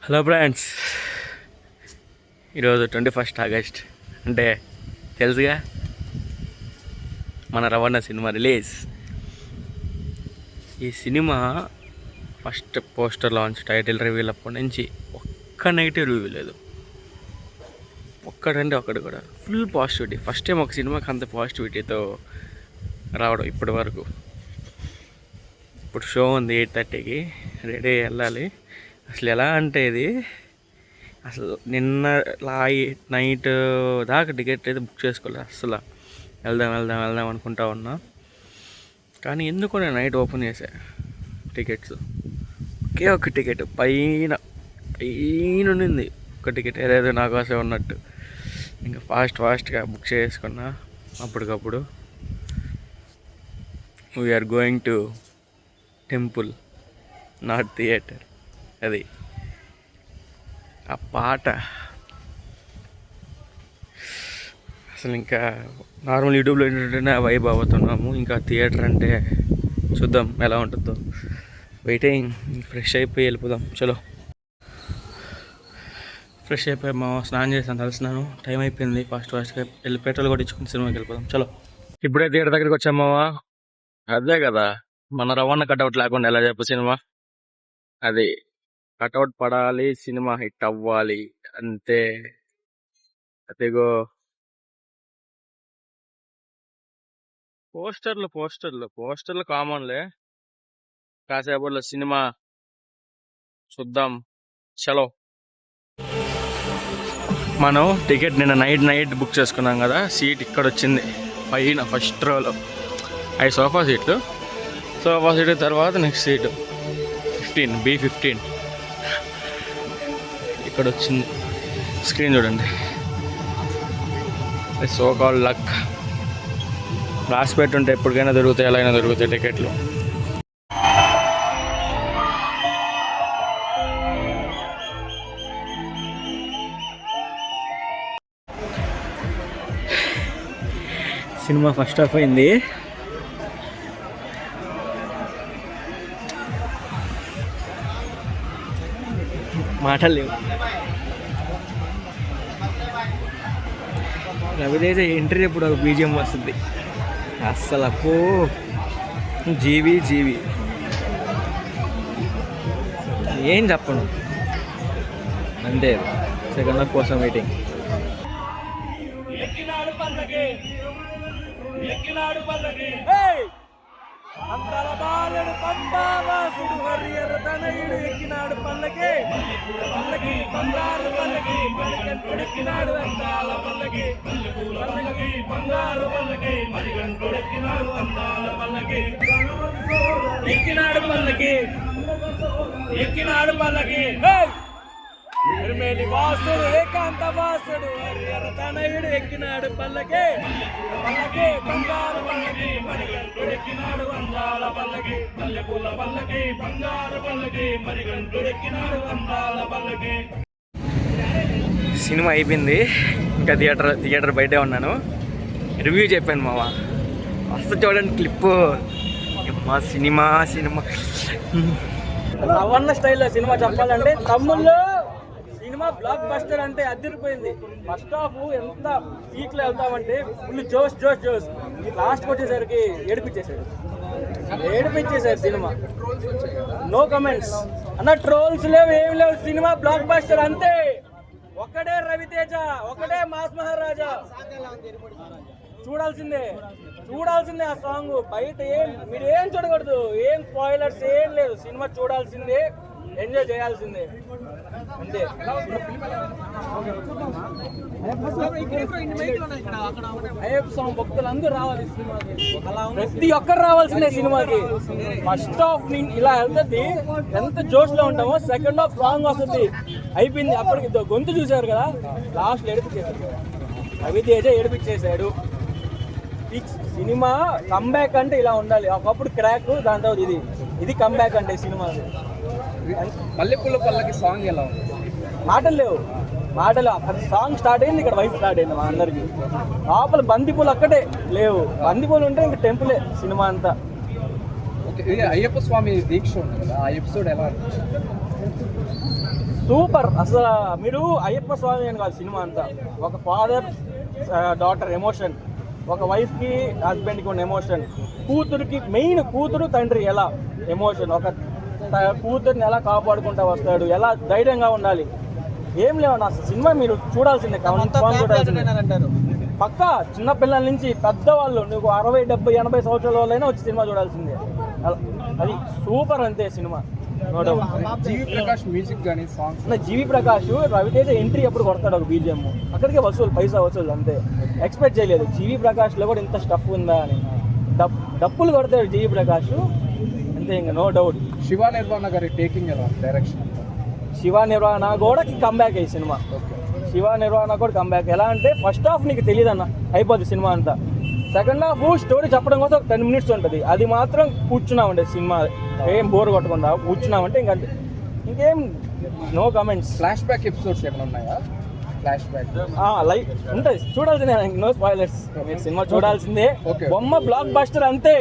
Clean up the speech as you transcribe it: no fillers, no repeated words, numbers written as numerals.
Hello friends, ఈరోజు 21 August అంటే తెలుసుగా మన రవాణా సినిమా రిలీజ్. ఈ cinema first poster launch, title రివ్యూల్ అప్పటి నుంచి ఒక్క నెగిటివ్ రివ్యూ లేదు. ఒక్కడంటే ఒక్కడు కూడా ఫుల్ పాజిటివిటీ. ఫస్ట్ టైం ఒక సినిమాకి అంత పాజిటివిటీతో రావడం ఇప్పటి వరకు. ఇప్పుడు షో ఉంది 8:30కి, రెడీ వెళ్ళాలి. అసలు ఎలా అంటే ఇది అసలు నిన్న నైట్ దాకా టికెట్ అయితే బుక్ చేసుకోలేదు. అసలు వెళ్దాం అనుకుంటా ఉన్నా. కానీ ఎందుకు నేను నైట్ ఓపెన్ చేశా టికెట్స్. ఒకే ఒక టికెట్ పైన ఉండింది. ఒక టికెట్ ఏదైతే నా కోసం ఉన్నట్టు. ఇంకా ఫాస్ట్గా బుక్ చేసుకున్నా అప్పటికప్పుడు. We are going to temple, not theatre. అది ఆ పాట అసలు ఇంకా నార్మల్ యూట్యూబ్లో ఏంటంటే వైబ్ అవుతున్నాము. ఇంకా థియేటర్ అంటే చూద్దాం ఎలా ఉంటుందో. వెయిటింగ్. ఫ్రెష్ అయిపోయి వెళ్ళిపోదాం. చలో, ఫ్రెష్ అయిపోయి స్నానం చేసాను, తలసినాను. టైం అయిపోయింది. ఫాస్ట్గా వెళ్ళి పెట్రోల్ కూడా ఇచ్చుకుని సినిమాకి వెళ్ళిపోదాం. చలో, ఇప్పుడే థియేటర్ దగ్గరికి వచ్చామావా. అదే కదా మన రవాణా కట్అవుట్ లేకుండా ఎలా చెప్పు సినిమా. అది కట్అవుట్ పడాలి, సినిమా హిట్ అవ్వాలి అంతే. అదిగో పోస్టర్లు కామన్లే. కాసేపట్లో సినిమా చూద్దాం. చలో, మనం టికెట్ నిన్న నైట్ బుక్ చేసుకున్నాం కదా. సీట్ ఇక్కడ వచ్చింది పైన ఫస్ట్ రోలో. అవి సోఫా సీట్ తర్వాత నెక్స్ట్ సీటు 15 B15 ఇక్కడ వచ్చింది. స్క్రీన్ చూడండి. So called luck. రాసి పెట్టుంటే ఎప్పటికైనా దొరుకుతాయి, ఎలా అయినా దొరుకుతాయి టికెట్లు. సినిమా ఫస్ట్ హాఫ్ అయింది. మాటలు లేవు. రవితేజ ఎంట్రీ ఎప్పుడు ఒక బీజిఎం వస్తుంది. అస్సలు అప్పో జీవి ఏం చెప్పను అంతే. సెకండ్ హాఫ్ కోసం వెయిటింగ్. అందాల బాలుడు పంబావాసుడు హరియర తనయుడు ఎక్కినాడు పల్లకి బంగారు పల్లకి మరిగంటుడెక్కినాడు. అందాల పల్లకి బంగారు పల్లకి మరిగంటుడెక్కినాడు. అందాల పల్లకి ఎక్కినాడు పల్లకి వాసుడు ఏకాంత వాసుడు హరియర తనయుడు ఎక్కినాడు పల్లకి బంగారు పల్లకి మరిగంటుడెక్కినాడు. అందాల పల్లకి పల్లెపూల పల్లకి బంగారు పల్లకి మరిగంటుడెక్కినాడు. అందాల పల్లకి. సినిమా అయిపోయింది. ఇంకా థియేటర్ బయటే ఉన్నాను. రివ్యూ చెప్పాను మావా. మస్తు చూడండి క్లిప్పు. మా సినిమా రవణ స్టైల్లో సినిమా చెప్పాలంటే తమ్ముళ్ళు సినిమా బ్లాక్ బస్టర్ అంటే అదిరిపోయింది. ఫస్ట్ హాఫ్ ఎంత పీక్ లో వెళ్తామంటే ఫుల్ జోష్. లాస్ట్కి వచ్చేసరికి ఏడిపించేశాడు సినిమా. నో కమెంట్స్ అన్న. ట్రోల్స్ లేవు, ఏం లేవు. సినిమా బ్లాక్ బస్టర్ అంతే. ఒక్కడే రవితేజ, ఒక్కడే మాస్ మహారాజా. చూడాల్సిందే ఆ సాంగ్. బయట మీరు ఏం చూడకూడదు. ఏం స్పాయిలర్స్ ఏం లేదు. సినిమా చూడాల్సిందే, ఎంజాయ్ చేయాల్సిందే అంతే. అయ్యప్ప స్వామి భక్తులు అందరూ రావాలి సినిమాకి. ప్రతి ఒక్కరు రావాల్సిందే సినిమాకి. ఫస్ట్ హాఫ్ ఇలా వెళ్తుంది, ఎంత జోష్ లో ఉంటామో సెకండ్ హాఫ్ సాంగ్ వస్తుంది. అయిపోయింది అప్పటికి. గొంతు చూసారు కదా, లాస్ట్ ఏడిపించేశారు. రవితేజ ఏడిపించేశాడు. సినిమా కంబ్యాక్ అంటే ఇలా ఉండాలి. ఒకప్పుడు క్రాక్, దాని తర్వాత ఇది కంబ్యాక్ అంటే సినిమా. మల్లెపూల పల్లకి సాంగ్ ఎలా ఉంది? మాటలు సాంగ్ స్టార్ట్ అయింది, ఇక్కడ వైఫ్ స్టార్ట్ అయింది మా అందరికి. లోపల బంతిపూలు ఒక్కటే లేవు. బంతిపూలు ఉంటే ఇంక టెంపులే సినిమా అంతా. అయ్యప్ప స్వామి దీక్ష ఉంది కదా, ఆ ఎపిసోడ్ ఎలా? సూపర్. అసలు మీరు అయ్యప్ప స్వామి అని కాదు సినిమా అంతా, ఒక ఫాదర్ డాటర్ ఎమోషన్, ఒక వైఫ్కి హస్బెండ్కి ఉన్న ఎమోషన్, కూతురికి మెయిన్ కూతురు తండ్రి ఎలా ఎమోషన్, ఒక కూతుర్ని ఎలా కాపాడుకుంటా వస్తాడు, ఎలా ధైర్యంగా ఉండాలి. ఏం లేవన్నా అసలు సినిమా మీరు చూడాల్సిందే, చూడాల్సిందే పక్కా. చిన్న పిల్లల నుంచి పెద్దవాళ్ళు, నువ్వు 60, 70, 80 సంవత్సరాల వాళ్ళైనా వచ్చి సినిమా చూడాల్సిందే. అది సూపర్ అంతే సినిమా, నో డౌట్. జీవి ప్రకాష్ మ్యూజిక్ కానీ సాంగ్స్, జీవి ప్రకాష్ రవితేజ ఎంట్రీ ఎప్పుడు కొడతాడు ఒక బీజిఎం, అక్కడికే వసూలు, పైసా వసూలు అంతే. ఎక్స్పెక్ట్ చేయలేదు జీవి ప్రకాష్లో కూడా ఇంత స్టఫ్ ఉందా అని. డప్పులు కొడతాడు జీవి ప్రకాష్ అంతే, ఇంకా నో డౌట్. శివ నిర్వాణ గారి టేకింగ్ ఎలా, డైరెక్షన్? శివ నిర్వాణ కూడా కంబ్యాక్ అయ్యి సినిమా. శివ నిర్వాణ కూడా కంబ్యాక్. ఎలా అంటే ఫస్ట్ హాఫ్ నీకు తెలియదు అన్న, అయిపోద్ది సినిమా అంతా. సెకండ్ హాఫ్ స్టోరీ చెప్పడం కోసం ఒక 10 minutes ఉంటుంది, అది మాత్రం కూర్చున్నామండి సినిమా, ఏం బోర్ కొట్టకుండా కూర్చున్నామంటే ఇంకేం no comments. Flash back episodes ఏమైనా ఉన్నాయా? ఫ్లాష్ బ్యాక్ లైక్ ఉంటుంది, చూడాల్సిందే, నో స్పాయిలర్స్. మీరు సినిమా చూడాల్సిందే, బొమ్మ బ్లాక్ బస్టర్ అంతే.